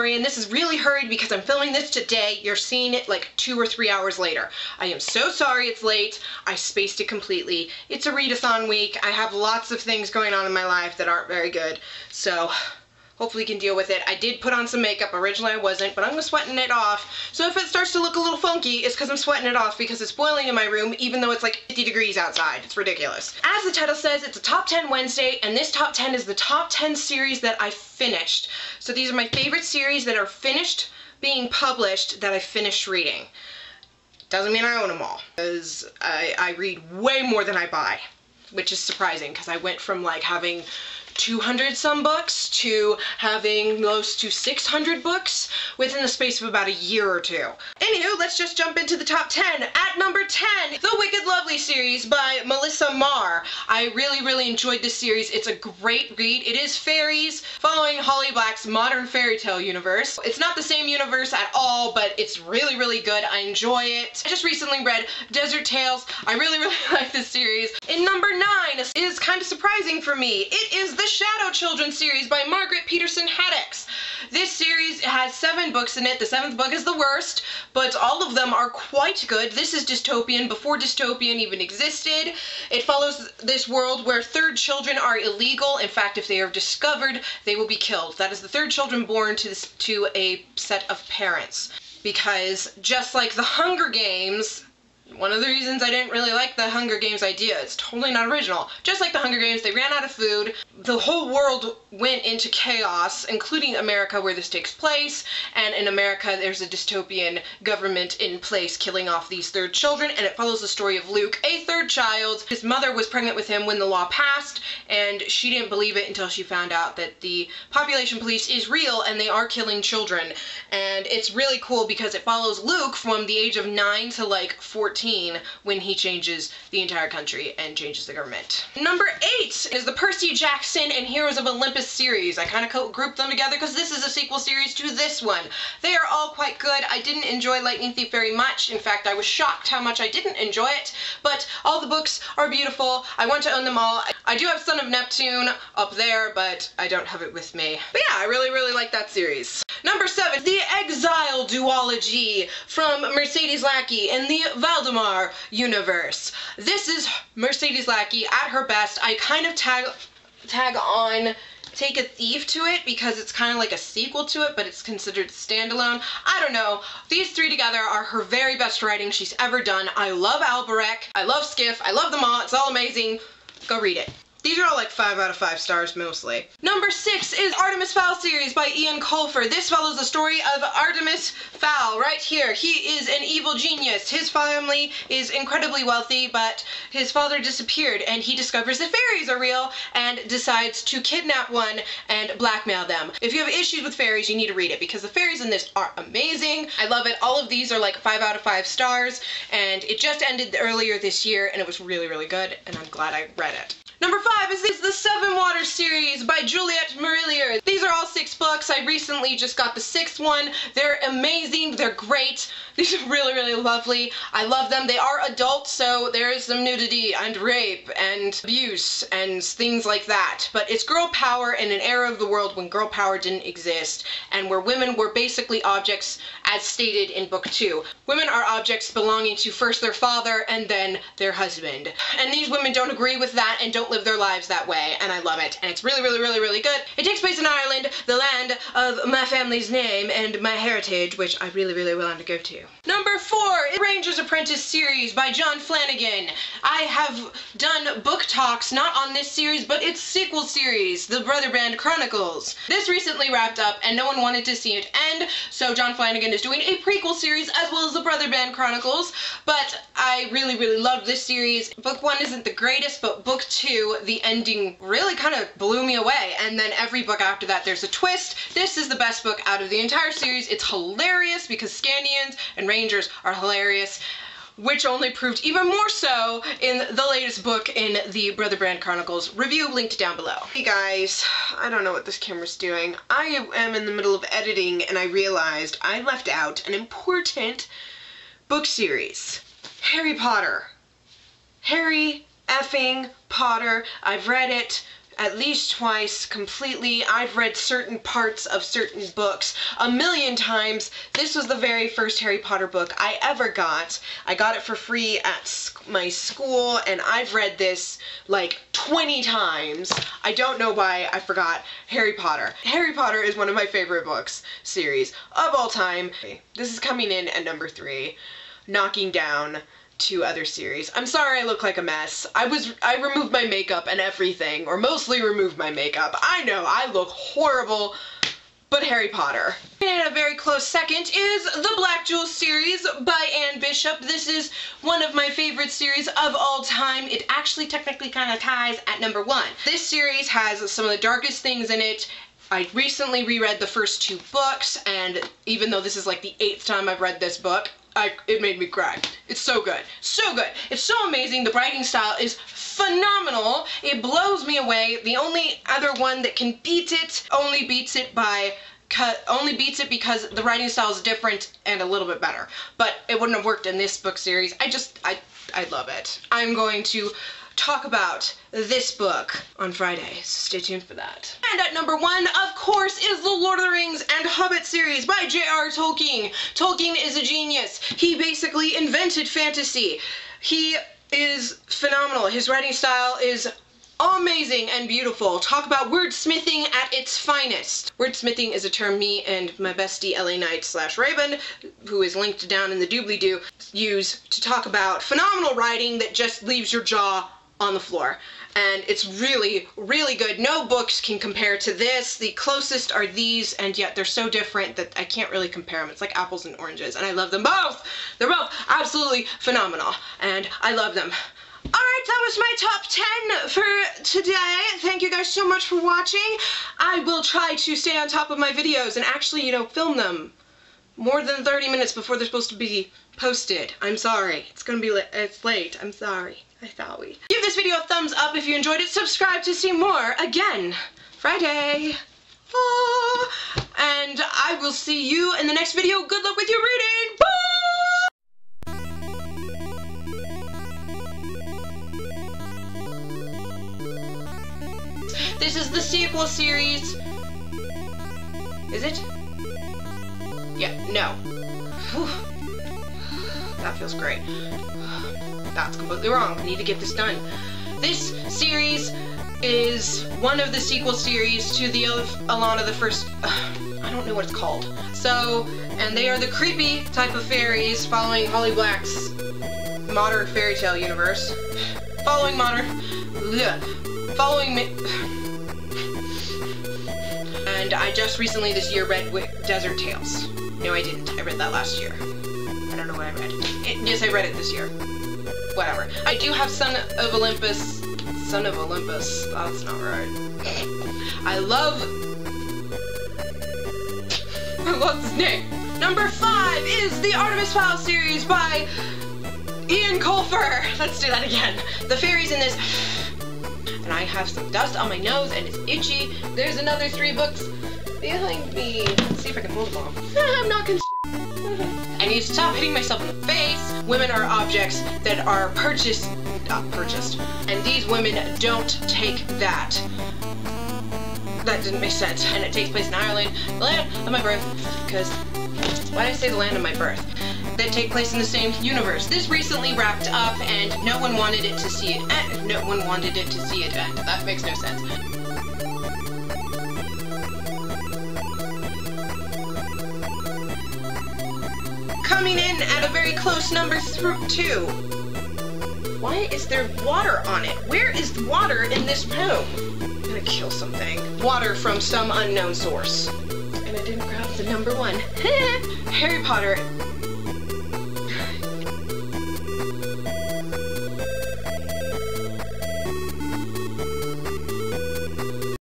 story, and this is really hurried because I'm filming this today. You're seeing it like 2 or 3 hours later. I am so sorry it's late. I spaced it completely. It's a readathon week. I have lots of things going on in my life that aren't very good, so hopefully you can deal with it. I did put on some makeup. Originally I wasn't, but I'm sweating it off. So if it starts to look a little funky, it's because I'm sweating it off because it's boiling in my room even though it's like 50 degrees outside. It's ridiculous. As the title says, it's a Top 10 Wednesday, and this Top 10 is the top 10 series that I finished. So these are my favorite series that are finished being published that I finished reading. Doesn't mean I own them all, because I read way more than I buy, which is surprising because I went from like having 200 some books to having close to 600 books within the space of about a year or two. Anywho, let's just jump into the top 10. At number 10, The Wicked Lovely series by Melissa Marr. I really enjoyed this series. It's a great read. It is fairies following Holly Black's modern fairy tale universe. It's not the same universe at all, but it's really good. I enjoy it. I just recently read Desert Tales. I really like this series. In number 9 is kind of surprising for me. It is the Shadow Children series by Margaret Peterson Haddix. This series has 7 books in it. The 7th book is the worst, but all of them are quite good. This is dystopian before dystopian even existed. It follows this world where third children are illegal. In fact, if they are discovered, they will be killed. That is the third children born to a set of parents. Because just like the Hunger Games, one of the reasons I didn't really like the Hunger Games idea, it's totally not original. Just like the Hunger Games, they ran out of food. The whole world went into chaos, including America where this takes place. And in America, there's a dystopian government in place killing off these third children. And it follows the story of Luke, a third child. His mother was pregnant with him when the law passed, and she didn't believe it until she found out that the population police is real and they are killing children. And it's really cool because it follows Luke from the age of 9 to like 14 when he changes the entire country and changes the government. Number 8 is the Percy Jackson and Heroes of Olympus series. I kind of grouped them together because this is a sequel series to this one. They are all quite good. I didn't enjoy Lightning Thief very much. In fact, I was shocked how much I didn't enjoy it, but all the books are beautiful. I want to own them all. I do have Son of Neptune up there, but I don't have it with me. But yeah, I really like that series. Number 7, The Exile Duology from Mercedes Lackey and the Valdemar universe. This is Mercedes Lackey at her best. I kind of tag on Take a Thief to it because it's kind of like a sequel to it, but it's considered standalone. I don't know. These 3 together are her very best writing she's ever done. I love Alberek. I love Skiff. I love them all. It's all amazing. Go read it. These are all like 5 out of 5 stars mostly. Number 6 is Artemis Fowl series by Ian Colfer. This follows the story of Artemis Fowl right here. He is an evil genius. His family is incredibly wealthy, but his father disappeared and he discovers that fairies are real and decides to kidnap one and blackmail them. If you have issues with fairies, you need to read it because the fairies in this are amazing. I love it. All of these are like 5 out of 5 stars, and it just ended earlier this year and it was really good, and I'm glad I read it. Number 5 is the Seven Waters series by Juliette Marillier. These are all 6 books. I recently just got the 6th one. They're amazing. They're great. These are really lovely. I love them. They are adult, so there is some nudity and rape and abuse and things like that. But it's girl power in an era of the world when girl power didn't exist and where women were basically objects as stated in book 2. Women are objects belonging to first their father and then their husband. And these women don't agree with that and don't live their lives that way, and I love it. And it's really good. It takes place in Ireland, the land of my family's name and my heritage, which I really want to go to. Number 4 is Ranger's Apprentice series by John Flanagan. I have done book talks, not on this series, but its sequel series, The Brother Band Chronicles. This recently wrapped up, and no one wanted to see it end, so John Flanagan is doing a prequel series as well as The Brother Band Chronicles, but I really loved this series. Book 1 isn't the greatest, but book 2, the ending really kind of blew me away, and then every book after that there's a twist. This is the best book out of the entire series. It's hilarious because Scandians and Rangers are hilarious, which only proved even more so in the latest book in the Brother Band Chronicles review, linked down below. Hey guys, I don't know what this camera's doing. I am in the middle of editing and I realized I left out an important book series. Harry Potter. Harry effing Potter. I've read it. at least twice completely. I've read certain parts of certain books a million times. This was the very first Harry Potter book I ever got. I got it for free at my school, and I've read this like 20 times. I don't know why I forgot Harry Potter. Harry Potter is one of my favorite books series of all time. This is coming in at number 3, knocking down 2 other series. I'm sorry I look like a mess. I removed my makeup and everything, or mostly removed my makeup. I know, I look horrible, but Harry Potter. And a very close second is the Black Jewel series by Anne Bishop. This is one of my favorite series of all time. It actually technically kind of ties at number 1. This series has some of the darkest things in it. I recently reread the first 2 books, and even though this is like the 8th time I've read this book, it made me cry. It's so good. So good. It's so amazing. The writing style is phenomenal. It blows me away. The only other one that can beat it only beats it because the writing style is different and a little bit better. But it wouldn't have worked in this book series. I love it. I'm going to talk about this book on Friday, so stay tuned for that. And at number 1, of course, is the Lord of the Rings and Hobbit series by J.R. Tolkien. Tolkien is a genius. He basically invented fantasy. He is phenomenal. His writing style is amazing and beautiful. Talk about wordsmithing at its finest. Wordsmithing is a term me and my bestie LA Knight / Raven, who is linked down in the doobly-doo, use to talk about phenomenal writing that just leaves your jaw on the floor. And it's really, really good. No books can compare to this. The closest are these, and yet they're so different that I can't really compare them. It's like apples and oranges, and I love them both. They're both absolutely phenomenal, and I love them. Alright, that was my top 10 for today. Thank you guys so much for watching. I will try to stay on top of my videos and actually, you know, film them more than 30 minutes before they're supposed to be posted. I'm sorry. It's late. I'm sorry. Give this video a thumbs up if you enjoyed it. Subscribe to see more. Again, Friday. And I will see you in the next video. Good luck with your reading. This is the sequel series. Is it? Yeah, no. Whew. That feels great. That's completely wrong. I need to get this done. This series is one of the sequel series to the Alana the First. I don't know what it's called. So, and they are the creepy type of fairies following Holly Black's modern fairy tale universe. And I just recently this year read Desert Tales. No, I didn't. I read that last year. I don't know what I read. Yes, I read it this year. Whatever. I do have Son of Olympus. That's not right. What's his name? Number 5 is the Artemis Fowl series by Ian Colfer. Let's do that again. The fairies in this. And I have some dust on my nose and it's itchy. There's another 3 books behind me. Let's see if I can hold them all. I'm not gonna. I need to stop hitting myself in the face. Women are objects that are purchased. And these women don't take that. That didn't make sense. And it takes place in Ireland, the land of my birth. Because, why did I say the land of my birth? That take place in the same universe. This recently wrapped up and no one wanted it to see it end. No one wanted it to see it end. That makes no sense. Coming in at a very close number 2. Why is there water on it? Where is the water in this room? I'm gonna kill something. Water from some unknown source. And I didn't grab the number 1. Harry Potter